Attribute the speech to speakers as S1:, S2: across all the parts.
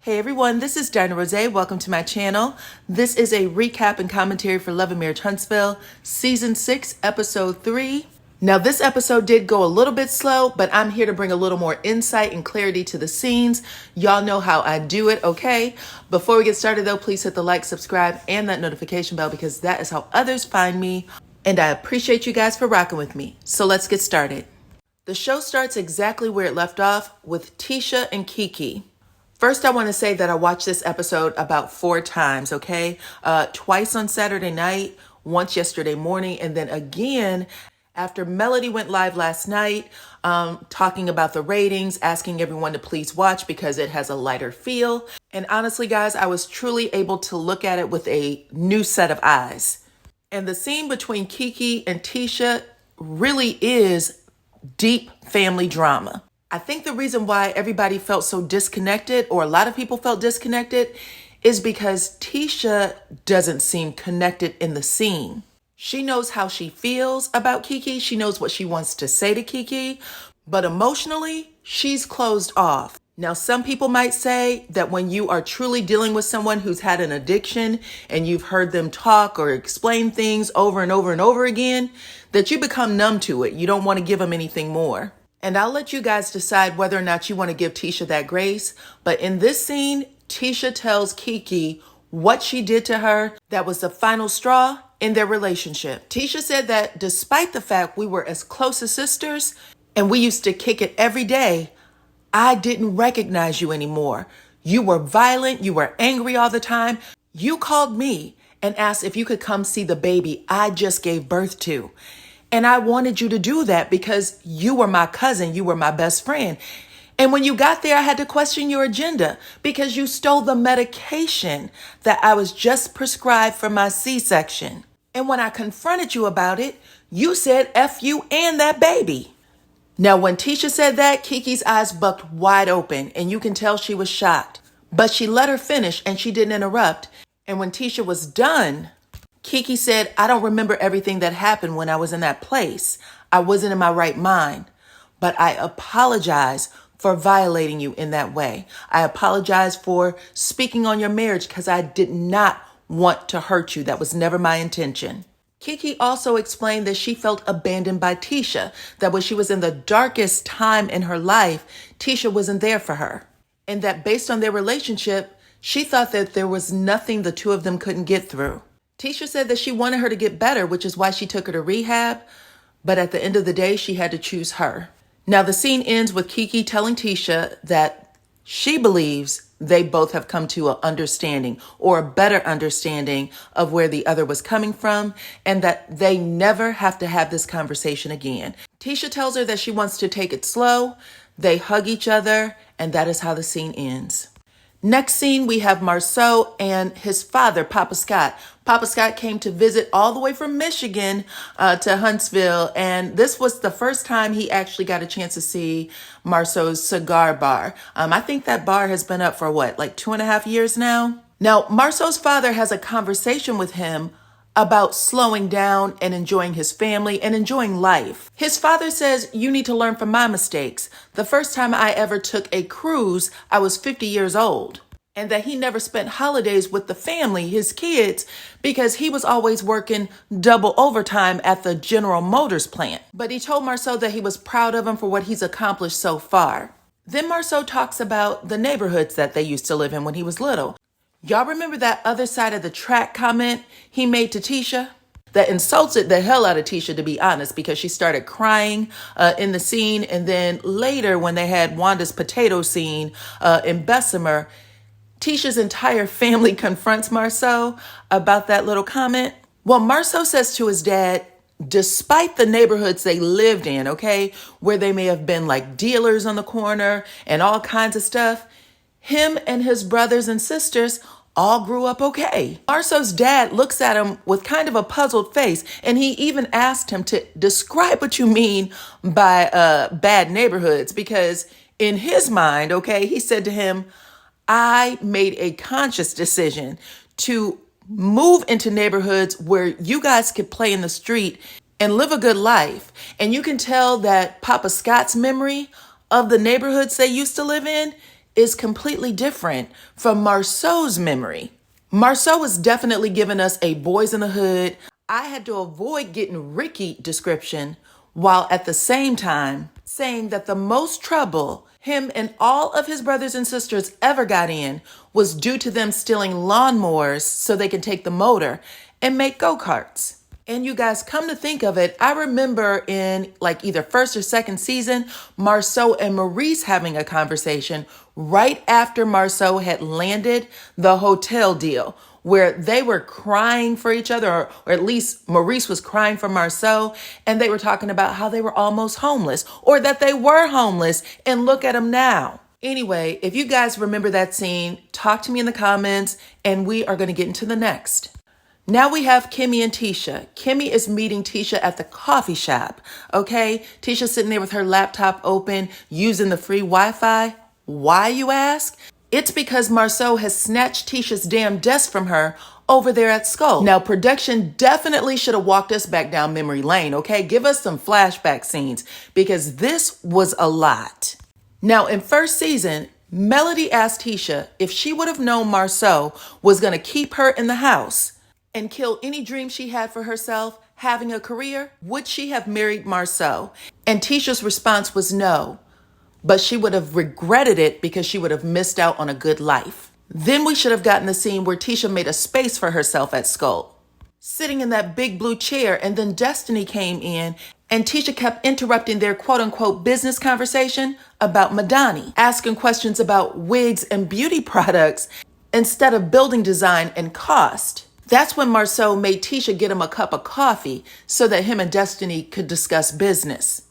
S1: Hey everyone, this is DyanaRozay. Welcome to my channel. This is a recap and commentary for Love and Marriage Huntsville, Season 6, Episode 3. Now this episode did go a little bit slow, but I'm here to bring a little more insight and clarity to the scenes. Y'all know how I do it, okay? Before we get started though, please hit the like, subscribe, and that notification bell because that is how others find me. And I appreciate you guys for rocking with me. So let's get started. The show starts exactly where it left off with Tisha and Kiki. First, I want to say that I watched this episode about 4 times, okay? Twice on Saturday night, once yesterday morning, and then again after Melody went live last night, talking about the ratings, asking everyone to please watch because it has a lighter feel. And honestly, guys, I was truly able to look at it with a new set of eyes. And the scene between Kiki and Tisha really is deep family drama. I think the reason why everybody felt so disconnected, or a lot of people felt disconnected, is because Tisha doesn't seem connected in the scene. She knows how she feels about Kiki. She knows what she wants to say to Kiki, but emotionally, she's closed off. Now, some people might say that when you are truly dealing with someone who's had an addiction and you've heard them talk or explain things over and over and over again, that you become numb to it. You don't want to give them anything more. And I'll let you guys decide whether or not you want to give Tisha that grace. But in this scene, Tisha tells Kiki what she did to her that was the final straw in their relationship. Tisha said that despite the fact we were as close as sisters and we used to kick it every day, I didn't recognize you anymore. You were violent. You were angry all the time. You called me and asked if you could come see the baby I just gave birth to. And I wanted you to do that because you were my cousin. You were my best friend. And when you got there, I had to question your agenda because you stole the medication that I was just prescribed for my C-section. And when I confronted you about it, you said F you and that baby. Now, when Tisha said that, Kiki's eyes bucked wide open and you can tell she was shocked. But she let her finish and she didn't interrupt. And when Tisha was done, Kiki said, I don't remember everything that happened when I was in that place. I wasn't in my right mind, but I apologize for violating you in that way. I apologize for speaking on your marriage because I did not want to hurt you. That was never my intention. Kiki also explained that she felt abandoned by Tisha, that when she was in the darkest time in her life, Tisha wasn't there for her. And that based on their relationship, she thought that there was nothing the two of them couldn't get through. Tisha said that she wanted her to get better, which is why she took her to rehab. But at the end of the day, she had to choose her. Now, the scene ends with Kiki telling Tisha that she believes they both have come to an understanding or a better understanding of where the other was coming from and that they never have to have this conversation again. Tisha tells her that she wants to take it slow. They hug each other, and that is how the scene ends. Next scene, we have Marceau and his father, Papa Scott. Papa Scott came to visit all the way from Michigan to Huntsville, and this was the first time he actually got a chance to see Marceau's cigar bar. I think that bar has been up for like 2.5 years now? Now, Marceau's father has a conversation with him about slowing down and enjoying his family and enjoying life. His father says, you need to learn from my mistakes. The first time I ever took a cruise, I was 50 years old. And that he never spent holidays with the family, his kids, because he was always working double overtime at the General Motors plant. But he told Marceau that he was proud of him for what he's accomplished so far. Then Marceau talks about the neighborhoods that they used to live in when he was little. Y'all remember that other side of the track comment he made to Tisha? That insulted the hell out of Tisha, to be honest, because she started crying in the scene. And then later when they had Wanda's potato scene in Bessemer, Tisha's entire family confronts Marceau about that little comment. Well, Marceau says to his dad, despite the neighborhoods they lived in, okay, where they may have been like dealers on the corner and all kinds of stuff, him and his brothers and sisters all grew up okay. Marceau's dad looks at him with kind of a puzzled face, and he even asked him to describe what you mean by bad neighborhoods, because in his mind, okay, he said to him, I made a conscious decision to move into neighborhoods where you guys could play in the street and live a good life. And you can tell that Papa Scott's memory of the neighborhoods they used to live in is completely different from Marceau's memory. Marceau was definitely giving us a boys in the hood, I had to avoid getting Ricky description, while at the same time saying that the most trouble him and all of his brothers and sisters ever got in was due to them stealing lawnmowers so they can take the motor and make go-karts. And you guys, come to think of it, I remember in like either first or second season, Marceau and Maurice having a conversation right after Marceau had landed the hotel deal, where they were crying for each other, or at least Maurice was crying for Marceau, and they were talking about how they were almost homeless, or that they were homeless, and look at them now. Anyway, if you guys remember that scene, talk to me in the comments, and we are going to get into the next. Now we have Kimmy and Tisha. Kimmy is meeting Tisha at the coffee shop, okay? Tisha's sitting there with her laptop open, using the free Wi-Fi. Why, you ask? It's because Marceau has snatched Tisha's damn desk from her over there at Skull. Now, production definitely should have walked us back down memory lane, okay? Give us some flashback scenes, because this was a lot. Now, in first season, Melody asked Tisha if she would have known Marceau was going to keep her in the house and kill any dream she had for herself, having a career, would she have married Marceau? And Tisha's response was no, but she would have regretted it because she would have missed out on a good life. Then we should have gotten the scene where Tisha made a space for herself at Skull, sitting in that big blue chair, and then Destiny came in and Tisha kept interrupting their quote-unquote business conversation about Madani, asking questions about wigs and beauty products instead of building design and cost. That's when Marceau made Tisha get him a cup of coffee so that him and Destiny could discuss business.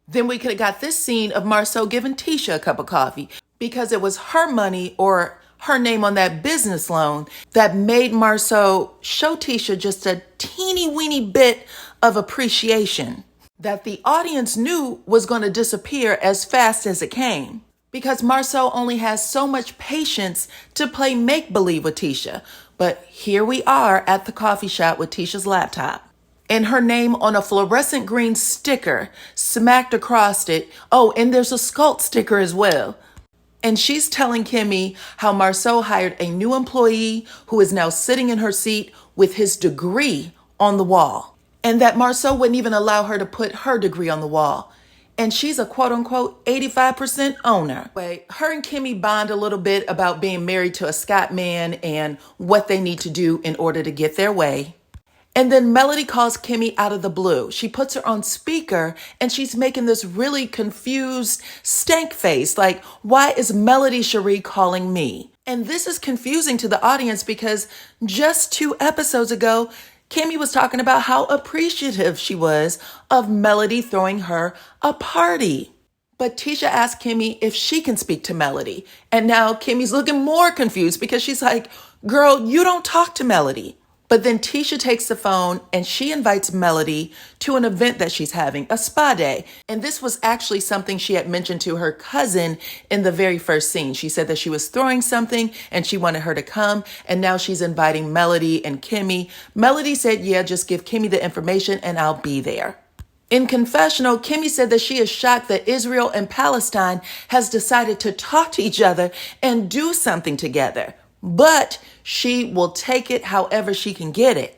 S1: Then we could have got this scene of Marceau giving Tisha a cup of coffee because it was her money or her name on that business loan that made Marceau show Tisha just a teeny weeny bit of appreciation that the audience knew was going to disappear as fast as it came. Because Marceau only has so much patience to play make-believe with Tisha. But here we are at the coffee shop with Tisha's laptop and her name on a fluorescent green sticker smacked across it. Oh, and there's a sculpt sticker as well. And she's telling Kimmy how Marceau hired a new employee who is now sitting in her seat with his degree on the wall. And that Marceau wouldn't even allow her to put her degree on the wall. And she's a quote-unquote 85% owner. Wait, her and Kimmy bond a little bit about being married to a Scott man and what they need to do in order to get their way. And then Melody calls Kimmy out of the blue. She puts her on speaker and she's making this really confused stank face. Like, why is Melody Cherie calling me? And this is confusing to the audience because just 2 episodes ago, Kimmy was talking about how appreciative she was of Melody throwing her a party. But Tisha asked Kimmy if she can speak to Melody. And now Kimmy's looking more confused because she's like, girl, you don't talk to Melody. But then Tisha takes the phone and she invites Melody to an event that she's having, a spa day. And this was actually something she had mentioned to her cousin in the very first scene. She said that she was throwing something and she wanted her to come. And now she's inviting Melody and Kimmy. Melody said, yeah, just give Kimmy the information and I'll be there. In confessional, Kimmy said that she is shocked that Israel and Palestine has decided to talk to each other and do something together. But she will take it however she can get it.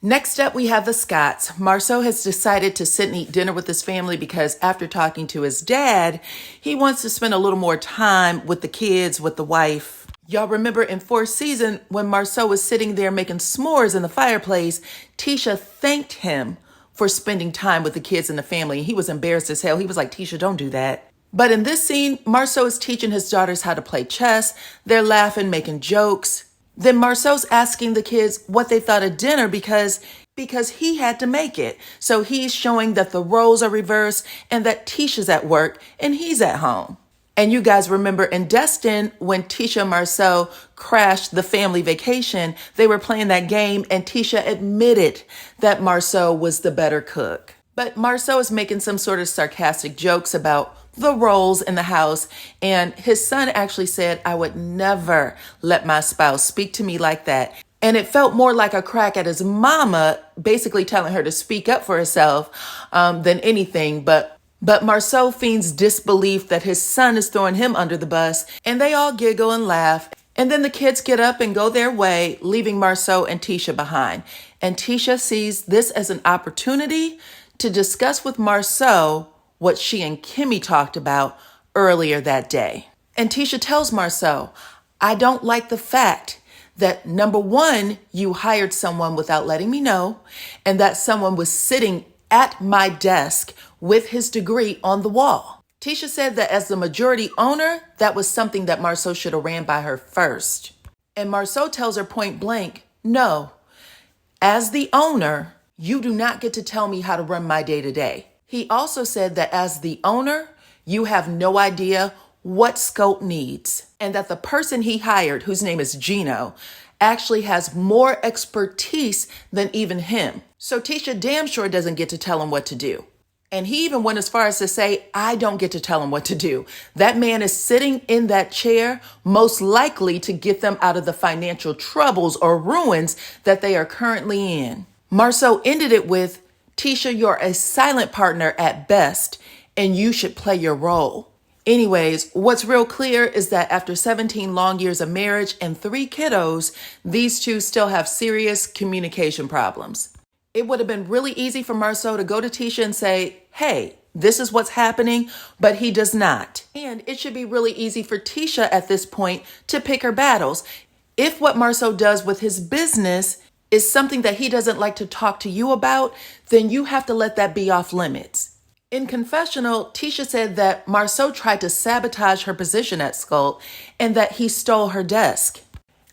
S1: Next up, we have the Scotts. Marceau has decided to sit and eat dinner with his family because after talking to his dad, he wants to spend a little more time with the kids, with the wife. Y'all remember in 4th season when Marceau was sitting there making s'mores in the fireplace, Tisha thanked him for spending time with the kids and the family. He was embarrassed as hell. He was like, Tisha, don't do that. But in this scene, Marceau is teaching his daughters how to play chess. They're laughing, making jokes. Then Marceau's asking the kids what they thought of dinner because he had to make it. So he's showing that the roles are reversed and that Tisha's at work and he's at home. And you guys remember in Destin, when Tisha and Marceau crashed the family vacation, they were playing that game and Tisha admitted that Marceau was the better cook. But Marceau is making some sort of sarcastic jokes about the roles in the house. And his son actually said, I would never let my spouse speak to me like that. And it felt more like a crack at his mama, basically telling her to speak up for herself than anything. But But Marceau feigns disbelief that his son is throwing him under the bus, and they all giggle and laugh. And then the kids get up and go their way, leaving Marceau and Tisha behind. And Tisha sees this as an opportunity to discuss with Marceau what she and Kimmy talked about earlier that day. And Tisha tells Marceau, I don't like the fact that, number one, you hired someone without letting me know, and that someone was sitting at my desk with his degree on the wall. Tisha said that as the majority owner, that was something that Marceau should have ran by her first. And Marceau tells her point blank, no, as the owner, you do not get to tell me how to run my day to day. He also said that as the owner, you have no idea what Scope needs, and that the person he hired, whose name is Gino, actually has more expertise than even him. So Tisha damn sure doesn't get to tell him what to do. And he even went as far as to say, I don't get to tell him what to do. That man is sitting in that chair, most likely to get them out of the financial troubles or ruins that they are currently in. Marceau ended it with, Tisha, you're a silent partner at best, and you should play your role. Anyways, what's real clear is that after 17 long years of marriage and 3 kiddos, these two still have serious communication problems. It would have been really easy for Marceau to go to Tisha and say, hey, this is what's happening, but he does not. And it should be really easy for Tisha at this point to pick her battles. If what Marceau does with his business is something that he doesn't like to talk to you about, then you have to let that be off limits. In confessional, Tisha said that Marceau tried to sabotage her position at Sculpt and that he stole her desk.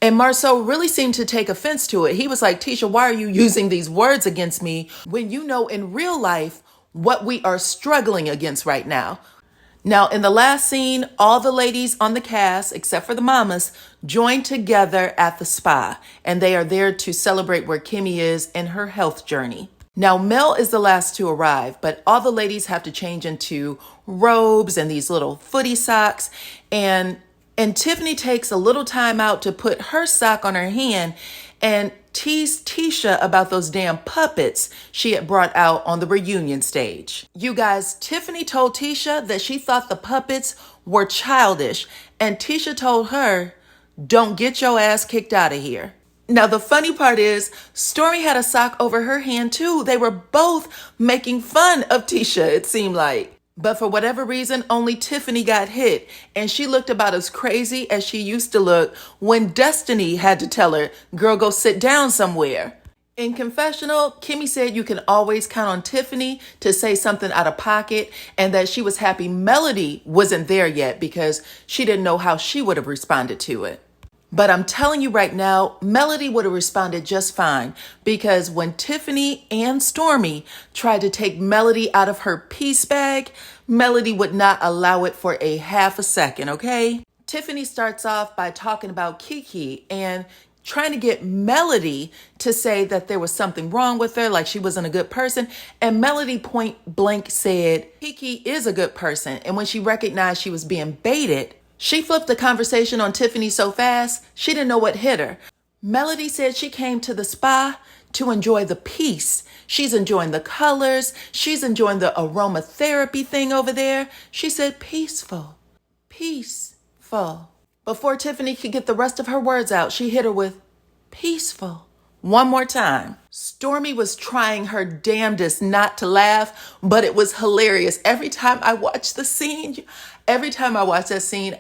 S1: And Marceau really seemed to take offense to it. He was like, Tisha, why are you using these words against me when you know in real life what we are struggling against right now? Now, in the last scene, all the ladies on the cast, except for the mamas, joined together at the spa, and they are there to celebrate where Kimmy is in her health journey. Now, Mel is the last to arrive, but all the ladies have to change into robes and these little footy socks. And Tiffany takes a little time out to put her sock on her hand and tease Tisha about those damn puppets she had brought out on the reunion stage. You guys, Tiffany told Tisha that she thought the puppets were childish, and Tisha told her, don't get your ass kicked out of here. Now, the funny part is, Stormy had a sock over her hand too. They were both making fun of Tisha, it seemed like. But for whatever reason, only Tiffany got hit, and she looked about as crazy as she used to look when Destiny had to tell her, girl, go sit down somewhere. In confessional, Kimmy said you can always count on Tiffany to say something out of pocket, and that she was happy Melody wasn't there yet because she didn't know how she would have responded to it. But I'm telling you right now, Melody would have responded just fine, because when Tiffany and Stormy tried to take Melody out of her piece bag, Melody would not allow it for a half a second, okay? Tiffany starts off by talking about Kiki and trying to get Melody to say that there was something wrong with her, like she wasn't a good person. And Melody point blank said, Kiki is a good person. And when she recognized she was being baited, she flipped the conversation on Tiffany so fast, she didn't know what hit her. Melody said she came to the spa to enjoy the peace. She's enjoying the colors. She's enjoying the aromatherapy thing over there. She said peaceful, peaceful. Before Tiffany could get the rest of her words out, she hit her with peaceful one more time. Stormy was trying her damnedest not to laugh, but it was hilarious. Every time I watch that scene,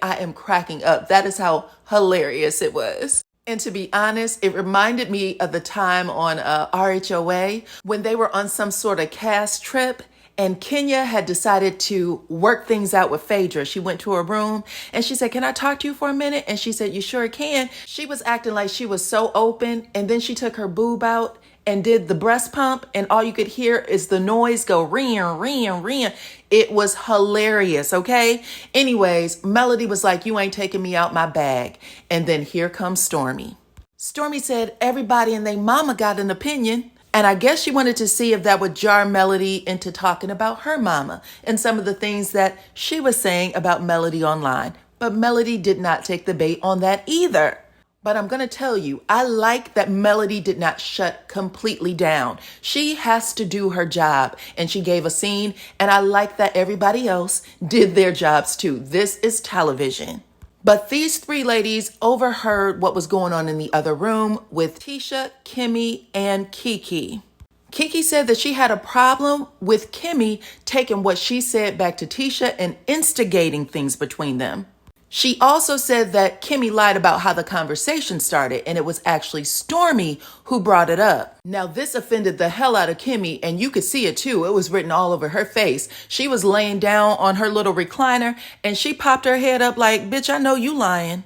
S1: I am cracking up. That is how hilarious it was. And to be honest, it reminded me of the time on RHOA when they were on some sort of cast trip, and Kenya had decided to work things out with Phaedra. She went to her room and she said, can I talk to you for a minute? And she said, you sure can. She was acting like she was so open, and then she took her boob out and did the breast pump, and all you could hear is the noise go ring, ring, ring. It was hilarious, okay? Anyways, Melody was like, you ain't taking me out my bag. And then here comes Stormy. Stormy said everybody and they mama got an opinion. And I guess she wanted to see if that would jar Melody into talking about her mama and some of the things that she was saying about Melody online. But Melody did not take the bait on that either. But I'm going to tell you, I like that Melody did not shut completely down. She has to do her job, and she gave a scene, and I like that everybody else did their jobs too. This is television. But these three ladies overheard what was going on in the other room with Tisha, Kimmy, and Kiki. Kiki said that she had a problem with Kimmy taking what she said back to Tisha and instigating things between them. She also said that Kimmy lied about how the conversation started, and it was actually Stormy who brought it up. Now, this offended the hell out of Kimmy, and you could see it too. It was written all over her face. She was laying down on her little recliner, and she popped her head up like, bitch, I know you lying.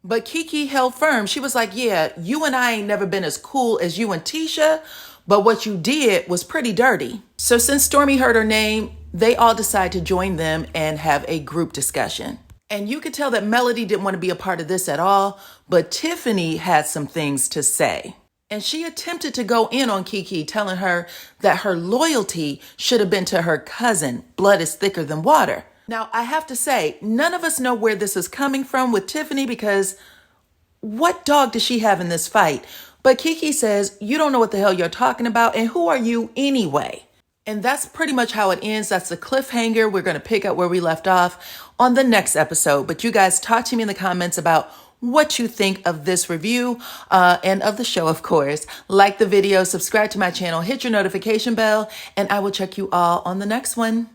S1: But Kiki held firm. She was like, yeah, you and I ain't never been as cool as you and Tisha, but what you did was pretty dirty. So since Stormy heard her name, they all decided to join them and have a group discussion. And you could tell that Melody didn't want to be a part of this at all, but Tiffany had some things to say. And she attempted to go in on Kiki, telling her that her loyalty should have been to her cousin. Blood is thicker than water. Now, I have to say, none of us know where this is coming from with Tiffany, because what dog does she have in this fight? But Kiki says, you don't know what the hell you're talking about, and who are you anyway? And that's pretty much how it ends. That's the cliffhanger. We're going to pick up where we left off on the next episode. But you guys talk to me in the comments about what you think of this review and of the show, of course. Like the video, subscribe to my channel, hit your notification bell, and I will check you all on the next one.